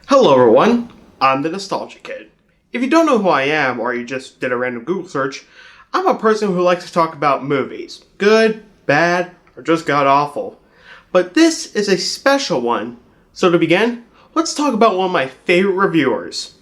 Hello everyone, I'm the Nostalgia Kid. If you don't know who I am, or you just did a random Google search, I'm a person who likes to talk about movies. Good, bad, or just god-awful. But this is a special one. So to begin, let's talk about one of my favorite reviewers,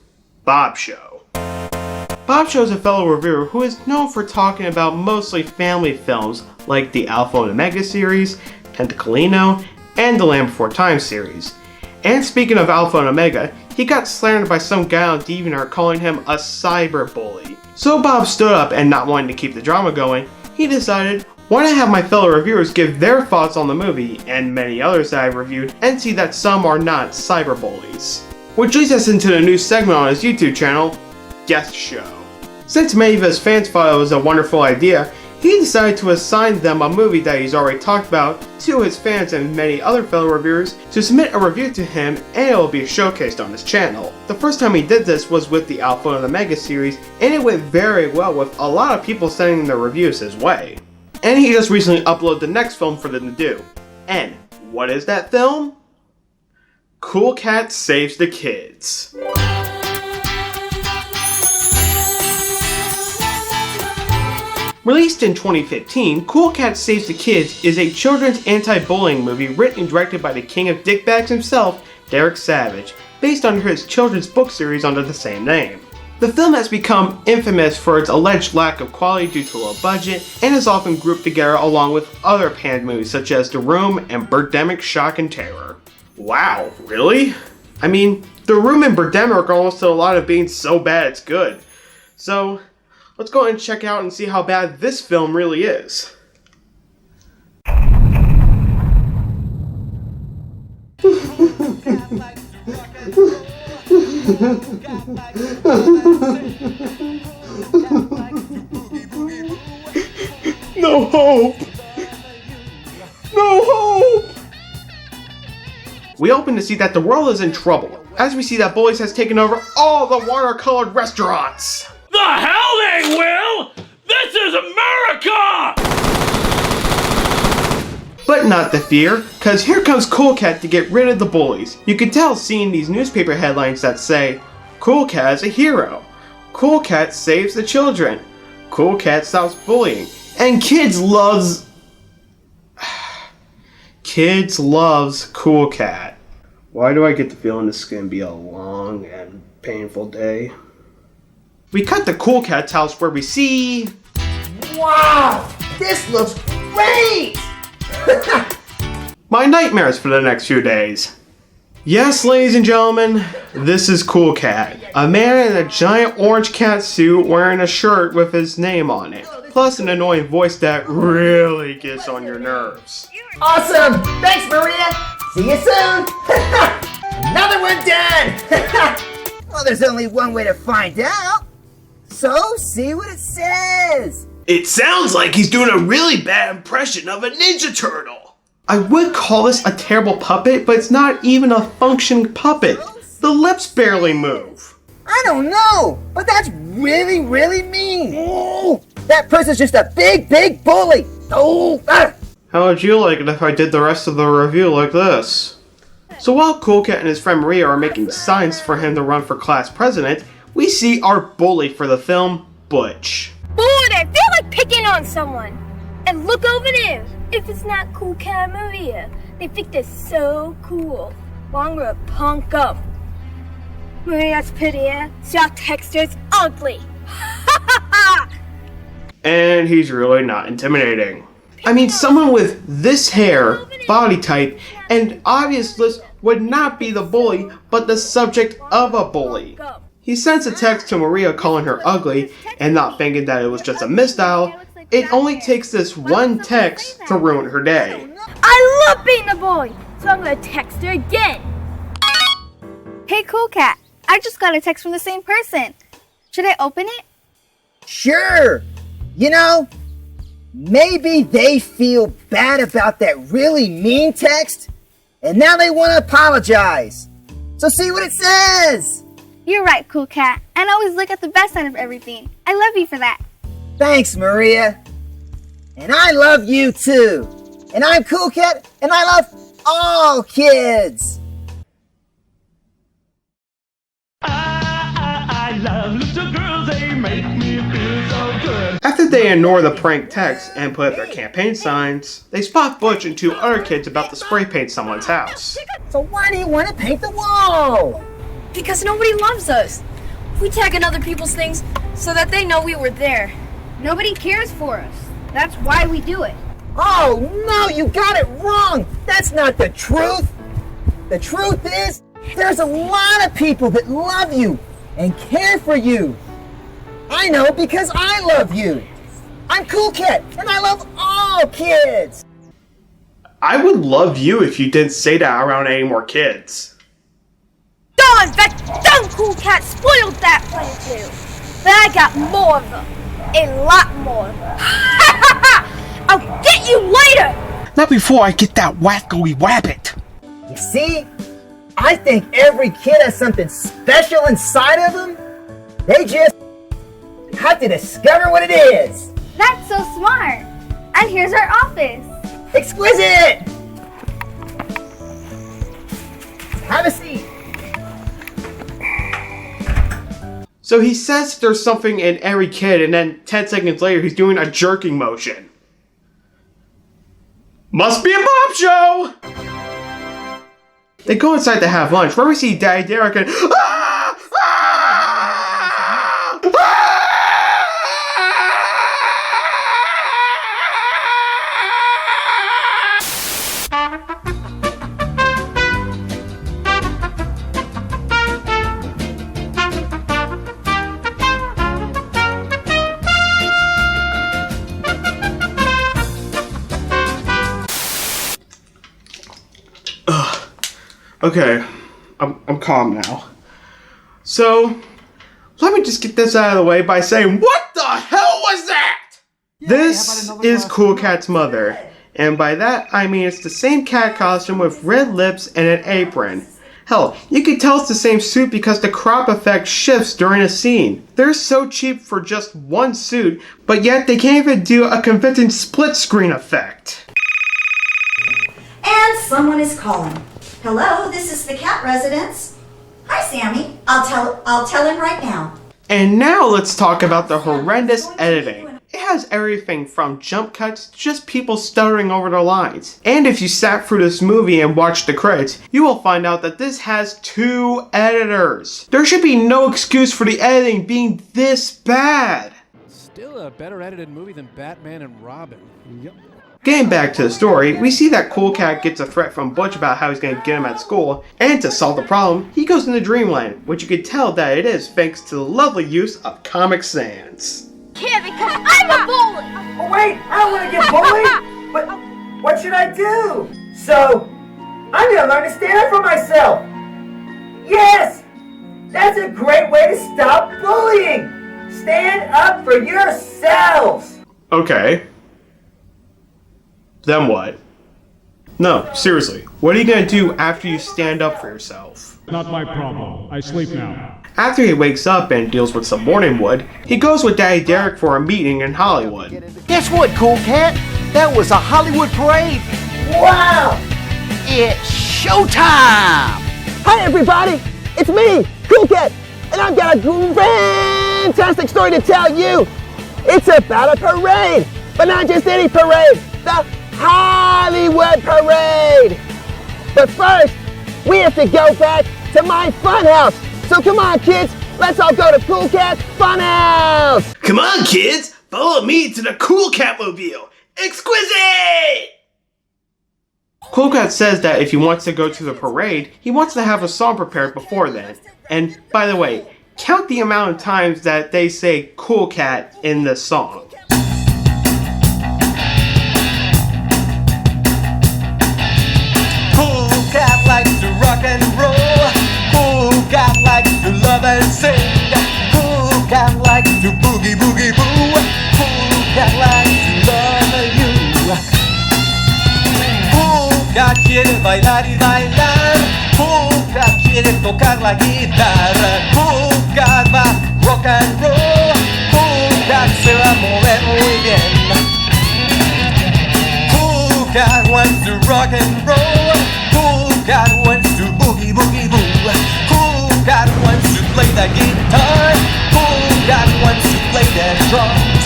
Guestsheaux. Guestsheaux is a fellow reviewer who is known for talking about mostly family films like the Alpha and Omega series, Tentaclino, and the Land Before Time series. And speaking of Alpha and Omega, he got slandered by some guy on DeviantArt calling him a cyberbully. So Bob stood up, and not wanting to keep the drama going, he decided, why not have my fellow reviewers give their thoughts on the movie, and many others that I've reviewed, and see that some are not cyberbullies. Which leads us into the new segment on his YouTube channel, Guestsheaux. Since many of his fans thought it was a wonderful idea, he decided to assign them a movie that he's already talked about to his fans and many other fellow reviewers to submit a review to him, and it will be showcased on his channel. The first time he did this was with the Alpha and Omega series, and it went very well with a lot of people sending their reviews his way. And he just recently uploaded the next film for them to do. And what is that film? Cool Cat Saves the Kids. Released in 2015, Cool Cat Saves the Kids is a children's anti-bullying movie written and directed by the king of dickbags himself, Derek Savage, based on his children's book series under the same name. The film has become infamous for its alleged lack of quality due to a low budget, and is often grouped together along with other panned movies such as The Room and Birdemic Shock and Terror. Wow, really? I mean, The Room and Birdemic are almost to a lot of being so bad it's good. So, let's go ahead and check out and see how bad this film really is. No hope! No hope! We open to see that the world is in trouble, as we see that bullies has taken over all the watercolored restaurants. The hell they will! This is America! But not to fear, cause here comes Cool Cat to get rid of the bullies. You can tell seeing these newspaper headlines that say, Cool Cat is a hero, Cool Cat saves the children, Cool Cat stops bullying, and kids loves Cool Cat. Why do I get the feeling this is gonna be a long and painful day? We cut to Cool Cat's house where we see... Wow! This looks great! my nightmares for the next few days. Yes, ladies and gentlemen, this is Cool Cat. A man in a giant orange cat suit wearing a shirt with his name on it. Plus an annoying voice that really gets on your nerves. Awesome! Thanks, Maria! See you soon! Another one done! Well, there's only one way to find out. So, see what it says. It sounds like he's doing a really bad impression of a Ninja Turtle. I would call this a terrible puppet, but it's not even a functioning puppet. The lips barely move. I don't know, but that's really, really mean. Oh, that person's just a big, big bully. Oh, ah. How would you like it if I did the rest of the review like this? So while Cool Cat and his friend Maria are making signs for him to run for class president, we see our bully for the film, Butch. Boy, I feel like picking on someone. And look over there. If it's not Cool Cat Maria, they think they're so cool. Well, I'm gonna punk up. Maria's prettier, so I'll text her it's ugly. And he's really not intimidating. I mean, someone with this hair, body type, and obvious list would not be the bully, but the subject of a bully. He sends a text to Maria calling her ugly, and not thinking that it was just a misdial. It only takes this one text to ruin her day. I love being a boy, so I'm gonna text her again. Hey, Cool Cat. I just got a text from the same person. Should I open it? Sure. You know, maybe they feel bad about that really mean text, and now they want to apologize. So see what it says. You're right, Cool Cat. And always look at the best side of everything. I love you for that. Thanks, Maria. And I love you too. And I'm Cool Cat, and I love all kids. they ignore the prank text and put up their campaign signs, they spot Butch and two other kids about to spray paint someone's house. So why do you want to paint the wall? Because nobody loves us. We tag in other people's things so that they know we were there. Nobody cares for us. That's why we do it. Oh no, you got it wrong. That's not the truth. The truth is, there's a lot of people that love you and care for you. I know because I love you. I'm Cool Cat, and I love all kids. I would love you if you didn't say that around any more kids. Darn, that dumb Cool Cat spoiled that plan too. But I got more of them. A lot more. I'll get you later! Not before I get that wackoey wabbit. You see, I think every kid has something special inside of them. They just have to discover what it is. That's so smart. And here's our office. Exquisite! Have a seat. So he says there's something in every kid, and then 10 seconds later he's doing a jerking motion. Must be a Bob show! They go inside to have lunch, where we see Daddy Derek and Okay, I'm calm now. So, let me just get this out of the way by saying, what the hell was that? This is Cool Cat's mother, and by that I mean it's the same cat costume with red lips and an apron. Hell, you can tell it's the same suit because the crop effect shifts during a scene. They're so cheap for just one suit, but yet they can't even do a convincing split screen effect. And someone is calling. Hello, this is the cat residence. Hi, Sammy. I'll tell him right now. And now let's talk about the horrendous editing. It has everything from jump cuts to just people stuttering over their lines. And if you sat through this movie and watched the credits, you will find out that this has 2 editors. There should be no excuse for the editing being this bad. Still a better edited movie than Batman and Robin. Yep. Getting back to the story, we see that Cool Cat gets a threat from Butch about how he's going to get him at school, and to solve the problem, he goes into Dreamland, which you can tell that it is thanks to the lovely use of Comic Sans. Yeah, because I'm a bully! Oh wait, I don't want to get bullied. But what should I do? So, I'm gonna learn to stand up for myself. Yes! That's a great way to stop bullying! Stand up for yourselves! Okay. Then what? No, seriously, what are you gonna do after you stand up for yourself? Not my problem. I sleep now. After he wakes up and deals with some morning wood, he goes with Daddy Derek for a meeting in Hollywood. Guess what, Cool Cat? That was a Hollywood parade. Wow! It's showtime! Hi everybody, it's me, Cool Cat, and I've got a fantastic story to tell you. It's about a parade, but not just any parade, the Hollywood Parade. But first, we have to go back to my fun house. So come on kids, let's all go to Cool Cat's fun house. Come on kids, follow me to the Cool Cat Mobile. Exquisite! Cool Cat says that if he wants to go to the parade, he wants to have a song prepared before then. And by the way, count the amount of times that they say Cool Cat in this song. Cool Cat likes to rock and roll. Cool Cat likes to love and sing. Cool Cat likes to boogie boogie boo. Cool Cat likes to love you. Cool Cat quiere bailar y bailar. Cool Cat quiere tocar la guitarra. Cool Cat va rock and roll. Cool Cat se va a mover muy bien. Cool Cat wants to rock and roll. Cool Cat wants to boogie boogie boo. Cool Cat wants to play the guitar. Cool Cat wants to play the drums.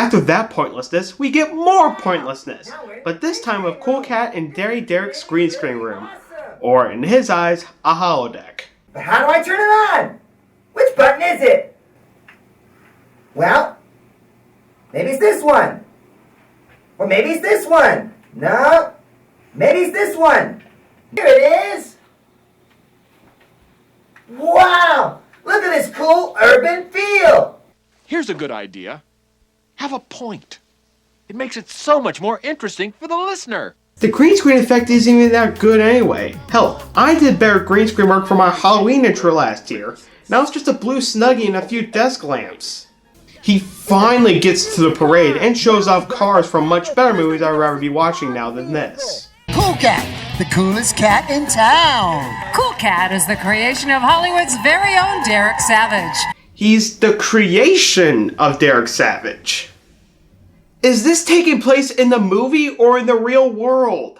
After that pointlessness, we get more pointlessness, but this time with Cool Cat in Derry Derek's green screen room, or in his eyes, a holodeck. But how do I turn it on? Which button is it? Well, maybe it's this one. Or maybe it's this one. No, maybe it's this one. Here it is. Wow, look at this cool urban feel. Here's a good idea. Have a point. It makes it so much more interesting for the listener. The green screen effect isn't even that good anyway. Hell, I did better green screen work for my Halloween intro last year. Now it's just a blue Snuggie and a few desk lamps. He finally gets to the parade and shows off cars from much better movies I'd rather be watching now than this. Cool Cat, the coolest cat in town. Cool Cat is the creation of Hollywood's very own Derek Savage. He's the creation of Derek Savage. Is this taking place in the movie or in the real world?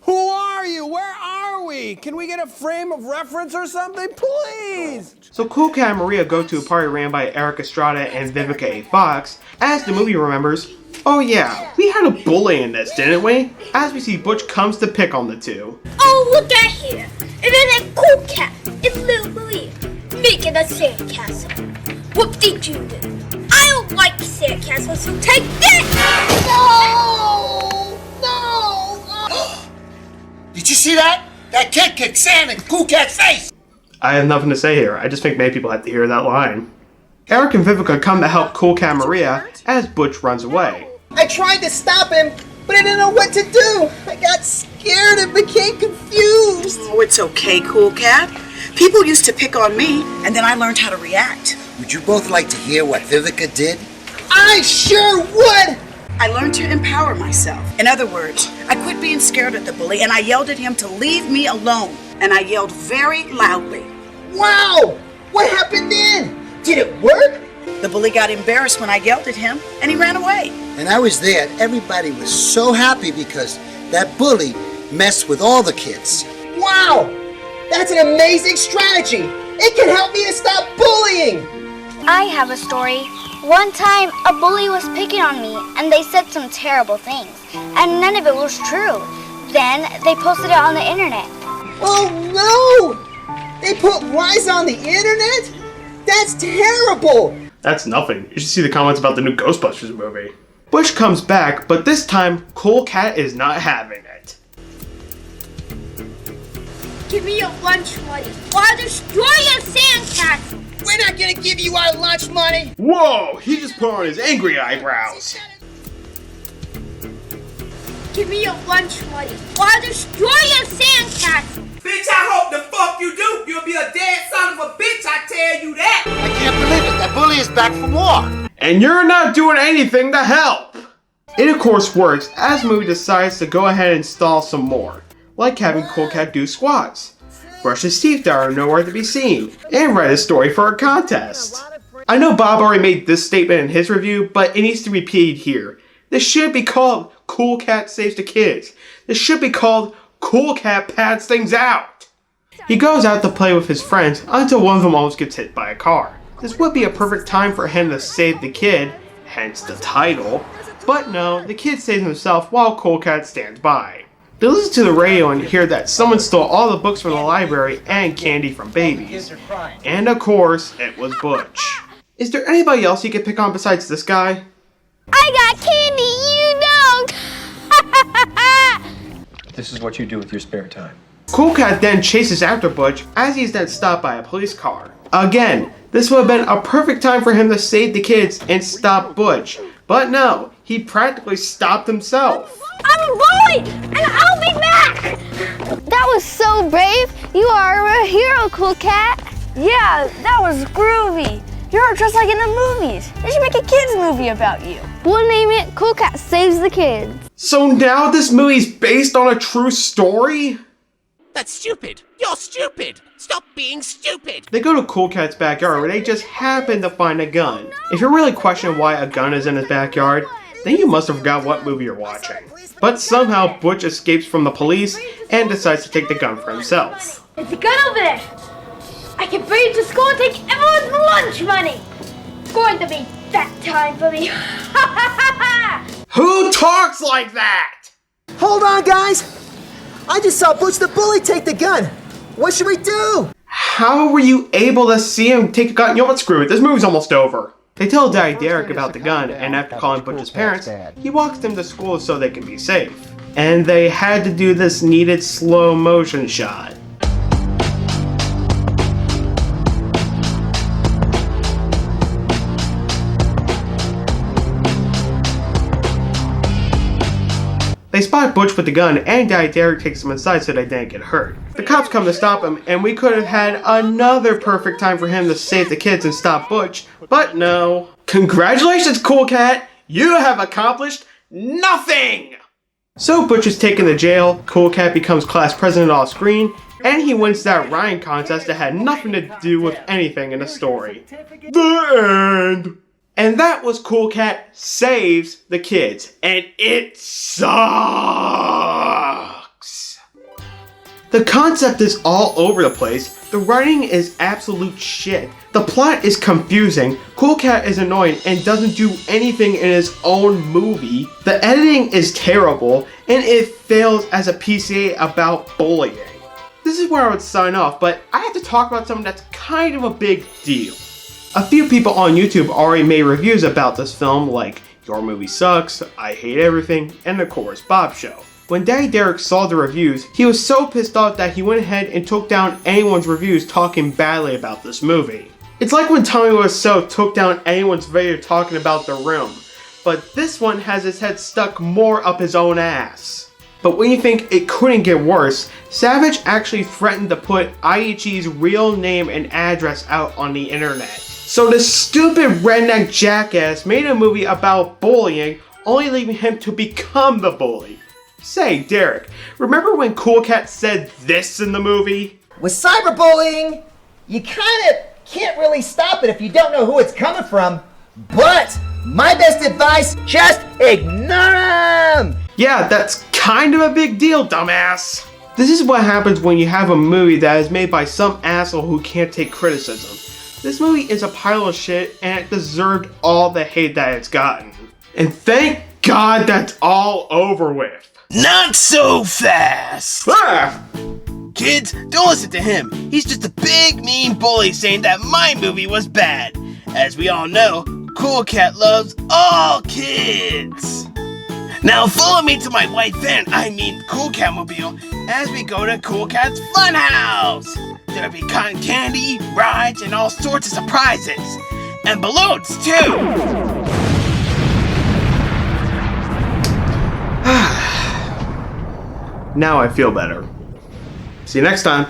Who are you? Where are we? Can we get a frame of reference or something, please? So Cool Cat and Maria go to a party ran by Eric Estrada and Vivica A. Fox. As the movie remembers, oh yeah, we had a bully in this, didn't we? As we see Butch comes to pick on the two. Oh, look at here! And then that Cool Cat and little Maria making a sandcastle. Whoop-de-doo. I don't like sandcastles, so take this! No! No! Did you see that? That kid kicked sand in Cool Cat's face! I have nothing to say here. I just think many people have to hear that line. Eric and Vivica come to help Cool Cat and Maria as Butch runs away. I tried to stop him, but I didn't know what to do. I got scared and became confused. Oh, it's okay, Cool Cat. People used to pick on me, and then I learned how to react. Would you both like to hear what Vivica did? I sure would! I learned to empower myself. In other words, I quit being scared at the bully, and I yelled at him to leave me alone. And I yelled very loudly. Wow! What happened then? Did it work? The bully got embarrassed when I yelled at him, and he ran away. And I was there. Everybody was so happy because that bully messed with all the kids. Wow! That's an amazing strategy! It can help me to stop bullying! I have a story. One time, a bully was picking on me, and they said some terrible things, and none of it was true. Then, they posted it on the internet. Oh no! They put lies on the internet? That's terrible! That's nothing. You should see the comments about the new Ghostbusters movie. Butch comes back, but this time, Cool Cat is not having it. Give me your lunch money, or I'll destroy your sandcastle! We're not gonna give you our lunch money! Whoa! He just put on his angry eyebrows. Give me your lunch money, or I'll destroy your sandcastle! Bitch, I hope the fuck you do. You'll be a dead son of a bitch, I tell you that. I can't believe it. That bully is back for more. And you're not doing anything to help! It of course works as the movie decides to go ahead and install some more, like having Cool Cat do squats, brush his teeth that are nowhere to be seen, and write a story for a contest. I know Bob already made this statement in his review, but it needs to be repeated here. This should be called Cool Cat Saves the Kids. This should be called Cool Cat Pads Things Out. He goes out to play with his friends until one of them almost gets hit by a car. This would be a perfect time for him to save the kid, hence the title. But no, the kid saves himself while Cool Cat stands by. They listen to the radio and hear that someone stole all the books from the library and candy from babies. And of course, it was Butch. Is there anybody else you could pick on besides this guy? I got candy, you don't! This is what you do with your spare time. Cool Cat then chases after Butch as he's then stopped by a police car. Again, this would have been a perfect time for him to save the kids and stop Butch. But no, he practically stopped himself. I'm a bully, and I'll be back! That was so brave. You are a hero, Cool Cat. Yeah, that was groovy. You're just like in the movies. They should make a kids movie about you. We'll name it Cool Cat Saves the Kids. So now this movie's based on a true story? That's stupid. You're stupid. Stop being stupid. They go to Cool Cat's backyard where they just happen to find a gun. If you're really questioning why a gun is in his backyard, then you must have forgot what movie you're watching. But somehow Butch escapes from the police and decides to take the gun for himself. There's a gun over there! I can bring it to school and take everyone's lunch money! It's going to be that time for me. Who talks like that? Hold on, guys. I just saw Butch the Bully take the gun. What should we do? How were you able to see him take a gun? You know what? Screw it. This movie's almost over. They tell Daddy Derek about the gun, and after calling Butch's parents, he walks them to school so they can be safe. And they had to do this needed slow motion shot. They spot Butch with the gun, and Daddy Derek takes him inside so they didn't get hurt. The cops come to stop him, and we could have had another perfect time for him to save the kids and stop Butch, but no. Congratulations, Cool Cat! You have accomplished nothing! So Butch is taken to jail, Cool Cat becomes class president off screen, and he wins that rhyme contest that had nothing to do with anything in the story. The end! And that was Cool Cat Saves the Kids. And it sucks! The concept is all over the place. The writing is absolute shit. The plot is confusing. Cool Cat is annoying and doesn't do anything in his own movie. The editing is terrible. And it fails as a PCA about bullying. This is where I would sign off, but I have to talk about something that's kind of a big deal. A few people on YouTube already made reviews about this film, like Your Movie Sucks, I Hate Everything, and of course Bob Show. When Daddy Derek saw the reviews, he was so pissed off that he went ahead and took down anyone's reviews talking badly about this movie. It's like when Tommy Wiseau took down anyone's video talking about The Room, but this one has his head stuck more up his own ass. But when you think it couldn't get worse, Savage actually threatened to put IHE's real name and address out on the internet. So this stupid redneck jackass made a movie about bullying, only leaving him to become the bully. Say, Derek, remember when Cool Cat said this in the movie? With cyberbullying, you kind of can't really stop it if you don't know who it's coming from. But my best advice, just ignore them! Yeah, that's kind of a big deal, dumbass. This is what happens when you have a movie that is made by some asshole who can't take criticism. This movie is a pile of shit and it deserved all the hate that it's gotten. And thank God that's all over with. Not so fast! Ah! Kids, don't listen to him. He's just a big mean bully saying that my movie was bad. As we all know, Cool Cat loves all kids. Now follow me to my white van, Cool Cat mobile, as we go to Cool Cat's Funhouse. There'll be cotton candy, rides, and all sorts of surprises. And balloons, too! Now I feel better. See you next time.